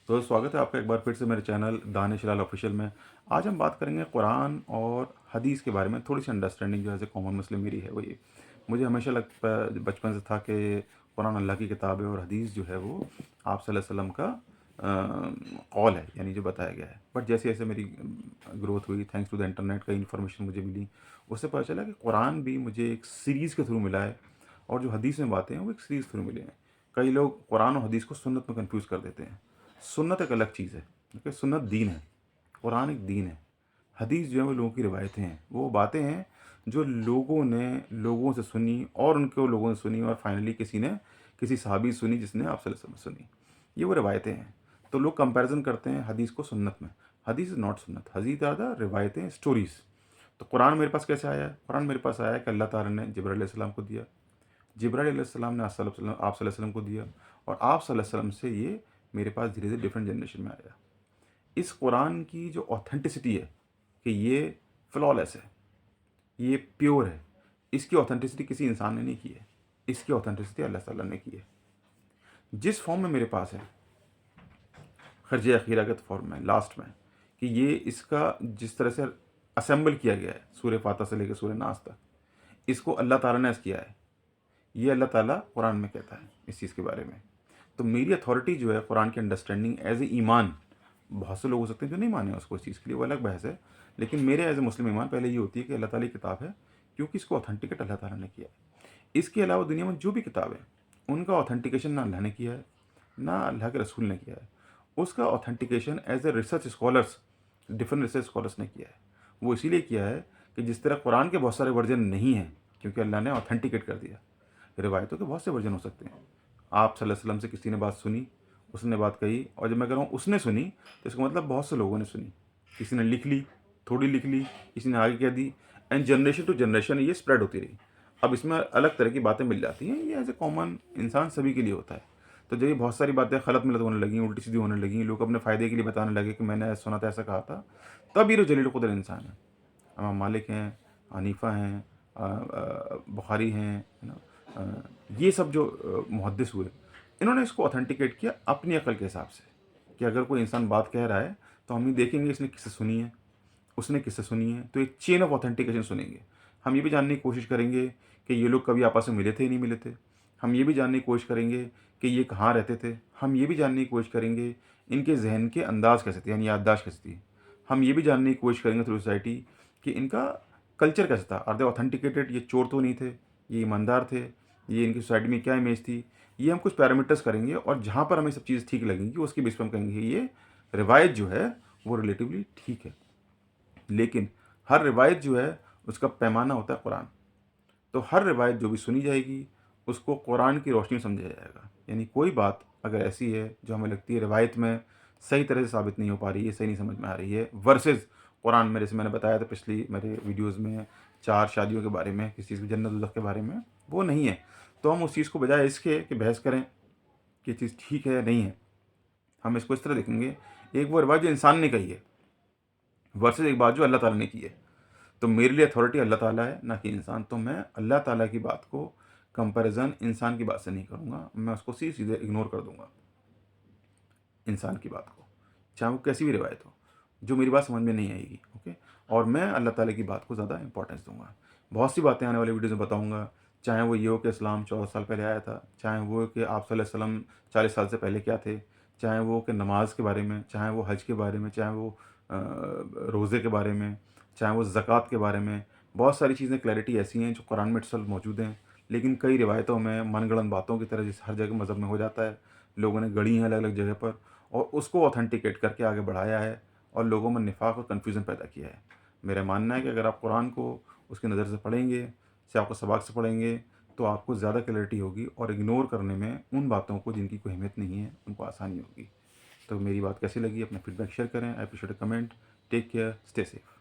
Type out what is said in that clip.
तो स्वागत है आपका एक बार फिर से मेरे चैनल दानिश लाल ऑफिशियल में। आज हम बात करेंगे कुरान और हदीस के बारे में। थोड़ी सी अंडरस्टैंडिंग जो है कॉमन मुस्लिम मेरी है वो ये, मुझे हमेशा लगता बचपन से था कि कुरान अल्लाह की किताब है और हदीस जो है वो आप सल्लल्लाहु अलैहि वसल्लम का कौल है, यानी जो बताया गया है। बट जैसे जैसे मेरी ग्रोथ हुई, थैंक्स टू द इंटरनेट का इन्फॉर्मेशन मुझे मिली, उससे पता चला कि कुरान भी मुझे एक सीरीज़ के थ्रू मिला है और जो हदीस में बातें हैं वो एक सीरीज़ थ्रू मिले हैं। कई लोग कुरान और हदीस को सुन्नत में कंफ्यूज कर देते हैं। सुन्नत एक अलग चीज़ है, ठीक है। सुन्नत दीन है, कुरान एक दीन है। हदीस जो है वो लोगों की रिवायतें हैं, वो बातें हैं जो लोगों ने लोगों से सुनी और उनको लोगों ने सुनी और फाइनली किसी ने किसी सहाबी से सुनी जिसने आप सल्लल्लाहु अलैहि वसल्लम से सुनी। ये वो रिवायतें हैं। तो लोग कंपैरिजन करते हैं हदीस को सुन्नत में। हदीस इज़ नॉट सुन्नत, हदीस ज़्यादा रिवायतें, स्टोरीज़। तो कुरान मेरे पास कैसे आया है? कुरान मेरे पास आया है कि अल्लाह ताला ने जिब्राइल अलैहिस्सलाम को दिया, जिब्राइल अलैहिस्सलाम ने आप सल्लल्लाहु अलैहि वसल्लम को दिया और आप सल्लल्लाहु अलैहि वसल्लम से ये मेरे पास धीरे धीरे डिफरेंट जनरेशन में आया। इस कुरान की जो ऑथेंटिसिटी है कि ये फ्लॉलेस है, ये प्योर है, इसकी ऑथेंटिसिटी किसी इंसान ने नहीं की है, इसकी ऑथेंटिसिटी अल्लाह ताला ने की है। जिस फॉर्म में मेरे पास है, खर्ज अखीरा के फॉर्म में, लास्ट में, कि ये इसका जिस तरह से असेंबल किया गया है सूरह फातिहा से लेकर सूरह नास तक, इसको अल्लाह ताला ने किया है। ये अल्लाह ताला कुरान में कहता है इस चीज़ के बारे में। तो मेरी अथॉरिटी जो है कुरान की अंडरस्टैंडिंग एज ए ईमान, बहुत से लोग हो सकते हैं जो नहीं माने उसको, इस चीज़ के लिए वो अलग बहस है। लेकिन मेरे एज ए मुस्लिम ईमान पहले ये होती है कि अल्लाह ताला की किताब है, क्योंकि इसको ऑथेंटिकेट अल्लाह ताला ने किया है। इसके अलावा दुनिया में जो भी किताब है उनका ऑथेंटिकेशन ना अल्लाह ने किया है, ना अल्लाह के रसूल ने किया है। उसका authentication as a research scholars, different research scholars ने किया है। वो इसीलिए किया है कि जिस तरह कुरान के बहुत सारे वर्जन नहीं हैं, क्योंकि अल्लाह ने ऑथेंटिकेट कर दिया। रिवायतों के बहुत से वर्जन हो सकते हैं। आप सल्लल्लाहु अलैहि वसल्लम से किसी ने बात सुनी, उसने बात कही, और जब मैं कह रहा हूँ उसने सुनी तो इसका मतलब बहुत से लोगों ने सुनी। किसी ने लिख ली, थोड़ी लिख ली, किसी ने आगे कह दी, एंड जनरेशन टू जनरेशन ये स्प्रेड होती रही। अब इसमें अलग तरह की बातें मिल जाती हैं, ये एज ए कॉमन इंसान सभी के लिए होता है। तो जब ये बहुत सारी बातें गलत मिलत होने लगी, उल्टी सीधी होने लगी, लोग अपने फ़ायदे के लिए बताने लगे कि मैंने ऐसा सुना था, ऐसा कहा था, तब ये जो जलील क़ुद्र इंसान है, इमाम मालिक हैं, हनीफ़ा हैं, बुखारी हैं, है ना, ये सब जो मुहद्दिस हुए, इन्होंने इसको ऑथेंटिकेट किया अपनी अकल के हिसाब से कि अगर कोई इंसान बात कह रहा है तो हम ये देखेंगे इसने किससे सुनी है, उसने किससे सुनी है, तो एक चेन ऑफ ऑथेंटिकेशन सुनेंगे। हम ये भी जानने की कोशिश करेंगे कि ये लोग कभी आपस में मिले थे नहीं मिले थे। हम ये भी जानने की कोशिश करेंगे कि ये कहाँ रहते थे। हम ये भी जानने की कोशिश करेंगे इनके जहन के अंदाज़ कैसे थे, यानी याददाश्त कैसी थी। हम ये भी जानने की कोशिश करेंगे थ्रू सोसाइटी कि इनका कल्चर कैसा था, आर दे ऑथेंटिकेटेड, ये चोर तो नहीं थे, ये ईमानदार थे, ये इनकी सोसाइटी में क्या इमेज थी। ये हम कुछ पैरामीटर्स करेंगे और जहाँ पर हमें सब चीज़ ठीक लगेंगी उसके बेस पर हम कहेंगे ये रिवायत जो है वो रिलेटिवली ठीक है। लेकिन हर रिवायत जो है उसका पैमाना होता है कुरान। तो हर रिवायत जो भी सुनी जाएगी उसको कुरान की रोशनी में समझा जाएगा। यानी कोई बात अगर ऐसी है जो हमें लगती है रिवायत में सही तरह से साबित नहीं हो पा रही है, सही नहीं समझ में आ रही है, वर्सेस कुरान में, जैसे मैंने बताया था पिछली मेरे वीडियोज़ में 4 शादियों के बारे में, किसी चीज़ की जन्नत दोज़ख के बारे में, वो नहीं है, तो हम उस चीज़ को बजाय इसके कि बहस करें कि ये चीज़ ठीक है या नहीं है, हम इसको इस तरह देखेंगे, एक वो रिवायत जो इंसान ने कही है वर्सेस एक बात जो अल्लाह ताला ने की है। तो मेरे लिए अथॉरिटी अल्लाह ताला है, ना कि इंसान। तो मैं अल्लाह ताला की बात को कंपैरिजन इंसान की बात से नहीं करूँगा, मैं उसको सीधे इग्नोर कर दूँगा इंसान की बात को, चाहे वो कैसी भी रिवायत हो, जो मेरी बात समझ में नहीं आएगी, ओके। और मैं अल्लाह ताला की बात को ज़्यादा इंपॉर्टेंस दूँगा। बहुत सी बातें आने वाली वीडियोज़ में बताऊँगा, चाहे वो ये हो कि इस्लाम 14 साल पहले आया था, चाहे वो कि आप सल्लल्लाहु अलैहि वसल्लम 40 साल से पहले क्या थे, चाहे वो कि नमाज के बारे में, चाहे वो हज के बारे में, चाहे वो रोज़े के बारे में, चाहे वो ज़कात के बारे में। बहुत सारी चीज़ें क्लैरिटी ऐसी हैं जो कुरान में इत्सल्फ़ मौजूद हैं, लेकिन कई रिवायतों में मनगढ़ंत बातों की तरह जैसे हर जगह मज़हब में हो जाता है, लोगों ने गढ़ी हैं अलग अलग जगह पर और उसको ऑथेंटिकेट करके आगे बढ़ाया है और लोगों में निफाक और कन्फ्यूज़न पैदा किया है। मेरा मानना है कि अगर आप कुरान को उसकी नज़र से पढ़ेंगे, सियाक़ व सबाक़ से पढ़ेंगे, तो आपको ज़्यादा क्लैरिटी होगी और इग्नोर करने में उन बातों को जिनकी कोई अहमियत नहीं है, उनको आसानी होगी। तो मेरी बात कैसी लगी अपना फीडबैक शेयर करें। I appreciate a comment. Take care, stay safe.